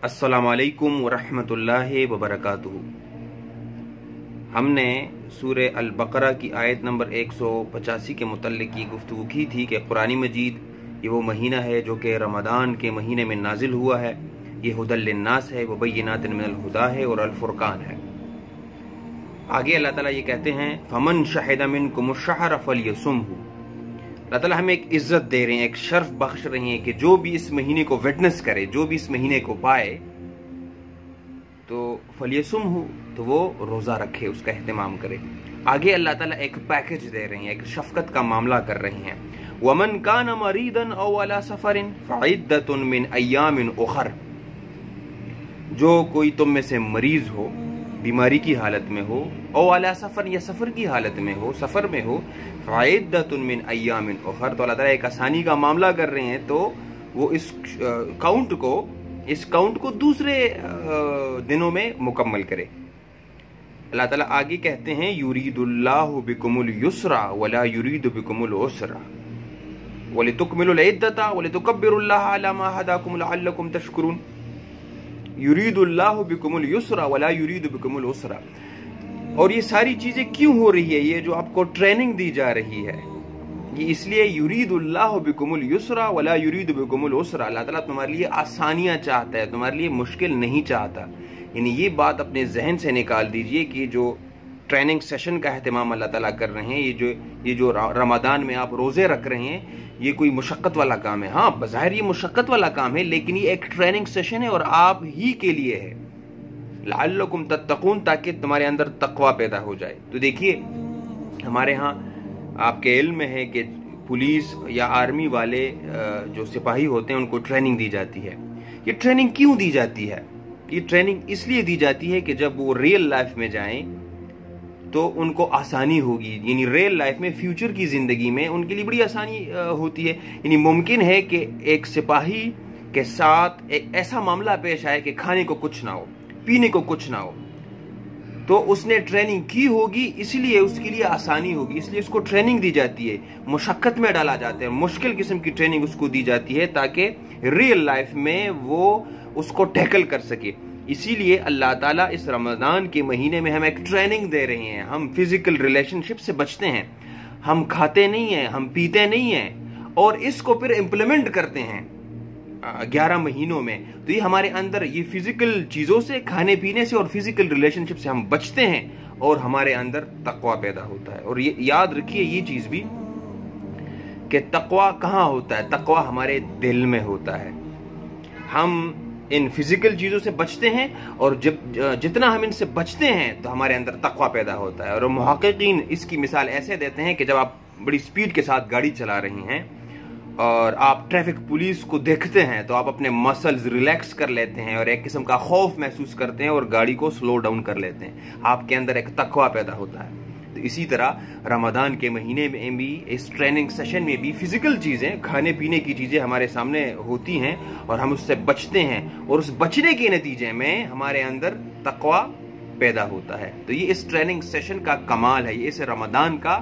अस्सलामु अलैकुम वरहमतुल्लाहि वबरकातुहू। हमने सूरह अल-बकरा की आयत नंबर 185 के मुतल्लिक की गुफ्तगू की थी कि कुरान मजीद ये वो महीना है जो कि रमज़ान के महीने में नाजिल हुआ है। ये हुदल लिन्नास है, व बय्यिनातिन मिनल हुदा है और अल-फुरकान है। आगे अल्लाह ताला ये कहते हैं फमन शहिदा मिनकुमुश शहर फलयसुमहू। अल्लाह ताला हमें एक इज्जत दे रहे हैं, एक शर्फ बख्श रहे हैं कि जो भी इस महीने को विटनेस करे, जो भी इस महीने को पाए तो फलयसुमहू, तो वो रोज़ा रखे, उसका एहतमाम करे। आगे अल्लाह ताला एक पैकेज दे रहे हैं, एक शफकत का मामला कर रहे हैं। वमन कान मरीदन औ अला सफरिन फइद्दतुन मिन अय्यामिन उखर। जो कोई तुम में से मरीज हो, बीमारी की हालत में हो, औ अला सफर या सफर की हालत में हो, सफर में हो, फइद्दतुन मिन अय्यामिन उखर, तो अल्लाह ताला एक आसानी का मामला कर रहे हैं। तो वो इस काउंट को दूसरे दिनों में मुकम्मल करे। अल्लाह ताला आगे कहते हैं युरीदुल्लाहु बिकुमुल युस्रा वला युरीदु बिकुमुल उसरा वलितुकमिलुल इद्दता वलितुकब्बिरुल्लाह अला मा हदाकुम लअल्लकुम तशकुरून। युरीदुल्लाहु बिकुमुल युस्रा वला युरीदु बिकुमुल उसरा। और ये सारी चीजें क्यों हो रही है? ये जो आपको ट्रेनिंग दी जा रही है, ये इसलिए युरीदुल्लाहु बिकुमुल युस्रा वला युरीदु बिकुमुल उसरा। अल्लाह ताला तुम्हारे लिए आसानियां चाहता है, तुम्हारे लिए मुश्किल नहीं चाहता। यानी ये बात अपने जहन से निकाल दीजिए कि जो ट्रेनिंग सेशन का एहतमाम अल्लाह ताला कर रहे हैं, ये जो रमज़ान में आप रोज़े रख रहे हैं, ये कोई मुशक्क़त वाला काम है। हाँ, बज़ाहिर ये मुशक्क़त वाला काम है, लेकिन ये एक ट्रेनिंग सेशन है और आप ही के लिए है, लअल्लकुम तत्तकून, ताकि तुम्हारे अंदर तकवा पैदा हो जाए। तो देखिए, हमारे यहाँ आपके इल्म में है कि पुलिस या आर्मी वाले जो सिपाही होते हैं उनको ट्रेनिंग दी जाती है। ये ट्रेनिंग क्यों दी जाती है? ये ट्रेनिंग इसलिए दी जाती है कि जब वो रियल लाइफ में जाएं तो उनको आसानी होगी। यानी रियल लाइफ में, फ्यूचर की जिंदगी में उनके लिए बड़ी आसानी होती है। यानी मुमकिन है कि एक सिपाही के साथ एक ऐसा मामला पेश आए कि खाने को कुछ ना हो, पीने को कुछ ना हो, तो उसने ट्रेनिंग की होगी, इसलिए उसके लिए आसानी होगी, इसलिए उसको ट्रेनिंग दी जाती है, मुशक्कत में डाला जाता है, मुश्किल किस्म की ट्रेनिंग उसको दी जाती है ताकि रियल लाइफ में वो उसको टैकल कर सके। इसीलिए अल्लाह ताला इस रमज़ान के महीने में हम एक ट्रेनिंग दे रहे हैं। हम फिजिकल रिलेशनशिप से बचते हैं, हम खाते नहीं हैं, हम पीते नहीं हैं, और इसको फिर इम्प्लीमेंट करते हैं 11 महीनों में। तो ये हमारे अंदर, ये फिजिकल चीज़ों से, खाने पीने से और फिजिकल रिलेशनशिप से हम बचते हैं और हमारे अंदर तकवा पैदा होता है। और ये याद रखिए ये चीज़ भी कि तकवा कहाँ होता है? तकवा हमारे दिल में होता है। हम इन फिजिकल चीज़ों से बचते हैं और जब जितना हम इनसे बचते हैं तो हमारे अंदर तकवा पैदा होता है। और मुहक्किकीन इसकी मिसाल ऐसे देते हैं कि जब आप बड़ी स्पीड के साथ गाड़ी चला रही हैं और आप ट्रैफिक पुलिस को देखते हैं तो आप अपने मसल्स रिलैक्स कर लेते हैं और एक किस्म का खौफ महसूस करते हैं और गाड़ी को स्लो डाउन कर लेते हैं। आपके अंदर एक तकवा पैदा होता है। तो इसी तरह रमज़ान के महीने में भी, इस ट्रेनिंग सेशन में भी फिजिकल चीज़ें, खाने पीने की चीज़ें हमारे सामने होती हैं और हम उससे बचते हैं, और उस बचने के नतीजे में हमारे अंदर तकवा पैदा होता है। तो ये इस ट्रेनिंग सेशन का कमाल है, ये इस रमज़ान का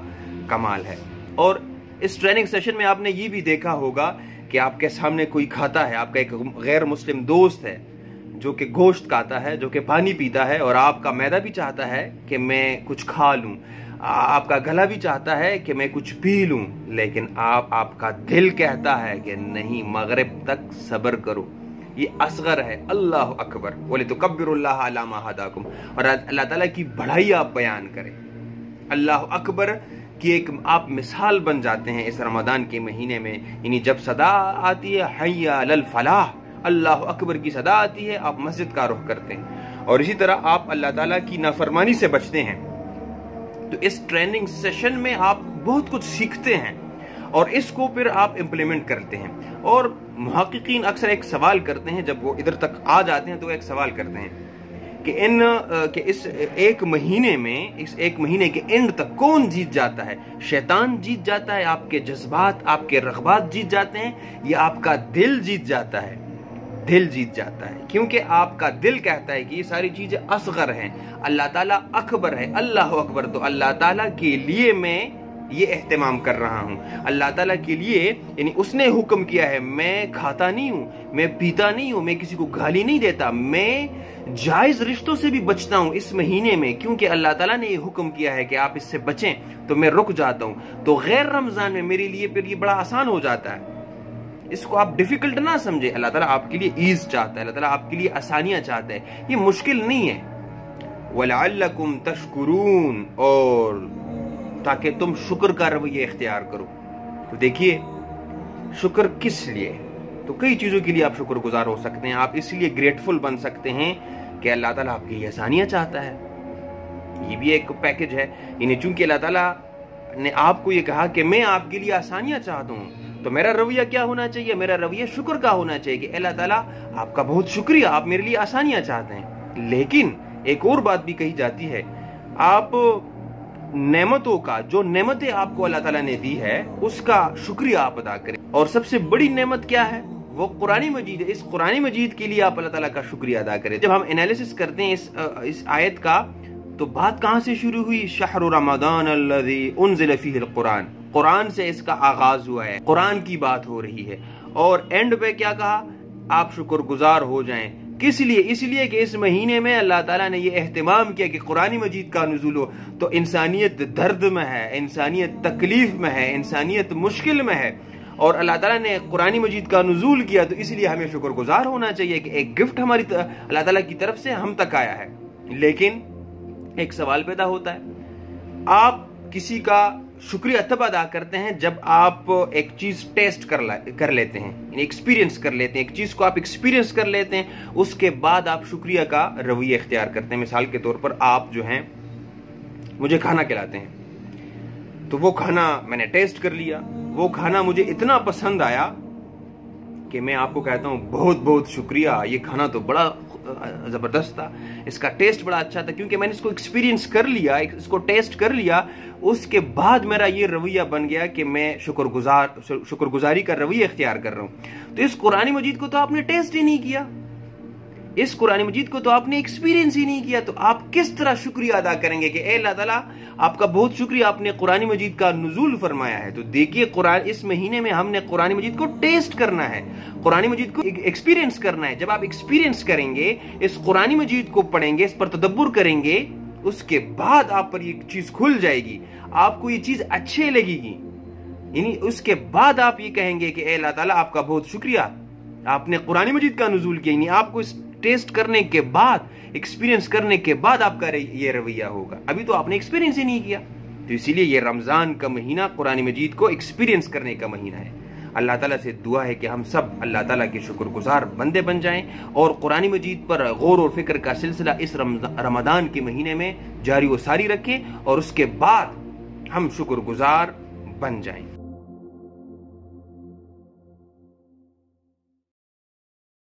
कमाल है। और इस ट्रेनिंग सेशन में आपने ये भी देखा होगा कि आपके सामने कोई खाता है, आपका एक गैर मुस्लिम दोस्त है जो कि गोश्त खाता है, जो कि पानी पीता है, और आपका मैदा भी चाहता है कि मैं कुछ खा लूं, आपका गला भी चाहता है कि मैं कुछ पी लूं, लेकिन आपका दिल कहता है कि नहीं, मगरिब तक सब्र करो। ये असगर है। अल्लाह अकबर वलितुकब्बिरुल्लाह अला मा हदाकुम। और अल्लाह ताला की बढ़ाई आप बयान करें, अल्लाह अकबर की एक आप मिसाल बन जाते हैं इस रमज़ान के महीने में। यानी जब सदा आती है हय्या अलल फलाह, अल्लाह अकबर की सदा आती है, आप मस्जिद का रुख करते हैं और इसी तरह आप अल्लाह ताला की नाफरमानी से बचते हैं। तो इस ट्रेनिंग सेशन में आप बहुत कुछ सीखते हैं और इसको फिर आप इम्प्लीमेंट करते हैं। और मुहक्किकीन अक्सर एक सवाल करते हैं, जब वो इधर तक आ जाते हैं तो एक सवाल करते हैं कि इस एक महीने में, इस एक महीने के एंड तक कौन जीत जाता है? शैतान जीत जाता है, आपके जज्बात, आपके रग़बात जीत जाते हैं, या आपका दिल जीत जाता है? दिल जीत जाता है, क्योंकि आपका दिल कहता है कि ये सारी चीजें असगर हैं, अल्लाह ताला अकबर है, अल्लाह अकबर। तो अल्लाह ताला के लिए मैं یہ اہتمام کر رہا ہوں اللہ تعالیٰ کے لیے، یعنی اس نے حکم کیا ہے، میں کھاتا نہیں ہوں، میں پیتا نہیں ہوں، میں کسی کو گالی نہیں دیتا، میں جائز رشتوں سے بھی بچتا ہوں اس مہینے میں، کیونکہ اللہ تعالیٰ نے یہ حکم کیا ہے کہ آپ اس سے بچیں، تو میں رک جاتا ہوں۔ تو غیر رمضان میں میرے لیے پھر یہ بڑا آسان ہو جاتا ہے، اس کو آپ ڈیفیکلٹ نہ سمجھے۔ اللہ تعالیٰ آپ کے لیے ایز چاہتا ہے، اللہ تعالیٰ آپ کے لیے آسانیاں چاہتا ہے، یہ مشکل نہیں ہے۔ وَلَعَلَّكُمْ تَشْكُرُونَ، اور تاکہ تم شکر کا رویہ اختیار کرو۔ تو دیکھیے شکر کس لیے؟ تو کئی چیزوں کے لیے آپ شکر گزار ہو سکتے ہیں۔ آپ اس لیے گریٹفل بن سکتے ہیں کہ اللہ تعالیٰ آپ کی آسانیاں چاہتا ہے، یہ بھی ایک پیکج ہے، یعنی چونکہ اللہ تعالیٰ نے آپ کو یہ کہا کہ میں آپ کے لیے آسانیاں چاہتا ہوں، تو میرا رویہ کیا ہونا چاہیے؟ میرا رویہ شکر کا ہونا چاہیے کہ اللہ تعالیٰ آپ کا بہت شکریہ، آپ میرے لیے آسانیاں چاہتے ہیں۔ لیکن ایک اور بات بھی کہی جاتی ہے، آپ نعمتوں کا، جو نعمتیں آپ کو اللہ تعالیٰ نے دی ہے اس کا شکریہ آپ ادا کریں، اور سب سے بڑی نعمت کیا ہے؟ وہ قرآن مجید ہے۔ اس قرآن مجید کے لیے آپ اللہ تعالیٰ کا شکریہ ادا کریں۔ جب ہم انالیسس کرتے ہیں اس آیت کا، تو بات کہاں سے شروع ہوئی؟ شہر رمضان الذی انزل فیہ القرآن، قرآن سے اس کا آغاز ہوا ہے، قرآن کی بات ہو رہی ہے، اور اینڈ پہ کیا کہا؟ آپ شکر گزار ہو جائیں۔ کس لیے؟ اس لیے کہ اس مہینے میں اللہ تعالیٰ نے یہ اہتمام کیا کہ قرآن مجید کا نزول ہو، تو انسانیت درد میں ہے، انسانیت تکلیف میں ہے، انسانیت مشکل میں ہے، اور اللہ تعالیٰ نے قرآن مجید کا نزول کیا، تو اس لیے ہمیں شکر گزار ہونا چاہیے کہ ایک گفٹ ہماری اللہ تعالیٰ کی طرف سے ہم تک آیا ہے۔ لیکن ایک سوال پیدا ہوتا ہے، آپ کسی کا شکریہ تب ادا کرتے ہیں جب آپ ایک چیز ٹیسٹ کر لیتے ہیں، یعنی ایکسپیرینس کر لیتے ہیں، ایک چیز کو آپ ایکسپیرینس کر لیتے ہیں، اس کے بعد آپ شکریہ کا رویہ اختیار کرتے ہیں۔ مثال کے طور پر آپ جو ہیں مجھے کھانا کھلاتے ہیں، تو وہ کھانا میں نے ٹیسٹ کر لیا، وہ کھانا مجھے اتنا پسند آیا کہ میں آپ کو کہتا ہوں بہت بہت شکریہ، یہ کھانا تو بڑا زبردست تھا، اس کا ٹیسٹ بڑا اچھا تھا، کیونکہ میں نے اس کو ایکسپیرینس کر لیا، اس کو ٹیسٹ کر لیا، اس کے بعد میرا یہ رویہ بن گیا کہ میں شکر گزاری کا رویہ اختیار کر رہا ہوں۔ تو اس قرآن مجید کو تو آپ نے ٹیسٹ ہی نہیں کیا، اس قرآن مجید کو تو آپ نے ایکسپیرینس ہی نہیں کیا، تو آپ کس طرح شکریہ ادا کریں گے کہ اے اللہ تعالیٰ آپ کا بہت شکریہ، آپ نے قرآن مجید کا نزول فرمایا ہے۔ تو دیکھیے اس مہینے میں ہم نے قرآن مجید کو ٹیسٹ کرنا ہے، قرآن مجید کو ایکسپیرینس کرنا ہے۔ جب آپ ایکسپیرینس کریں گے، اس قرآن مجید کو پڑھیں گے، اس پر تدبر کریں گے، اس کے بعد آپ پر یہ چیز کھل جائے گی، آپ کو یہ چیز اچھے لگے گی، یعنی اس کے بعد آپ یہ کہیں گے کہ اے اللہ تعالیٰ آپ کا بہت شکریہ، آپ نے قرآن مجید کا نزول کیا، یعنی آپ کو اس ٹیسٹ کرنے کے بعد، ایکسپیرینس کرنے کے بعد آپ کا یہ رویہ ہوگا، ابھی تو آپ نے ایکسپیرینس ہی نہیں کیا۔ تو اسی لیے یہ رمضان کا مہینہ قرآن مجید کو ایکسپیرینس کرنے کا مہینہ ہے۔ اللہ تعالیٰ سے دعا ہے کہ ہم سب اللہ تعالیٰ کے شکر گزار بندے بن جائیں، اور قرآن مجید پر غور و فکر کا سلسلہ اس رمضان کے مہینے میں جاری و ساری رکھیں، اور اس کے بعد ہم شکر گزار بن جائیں۔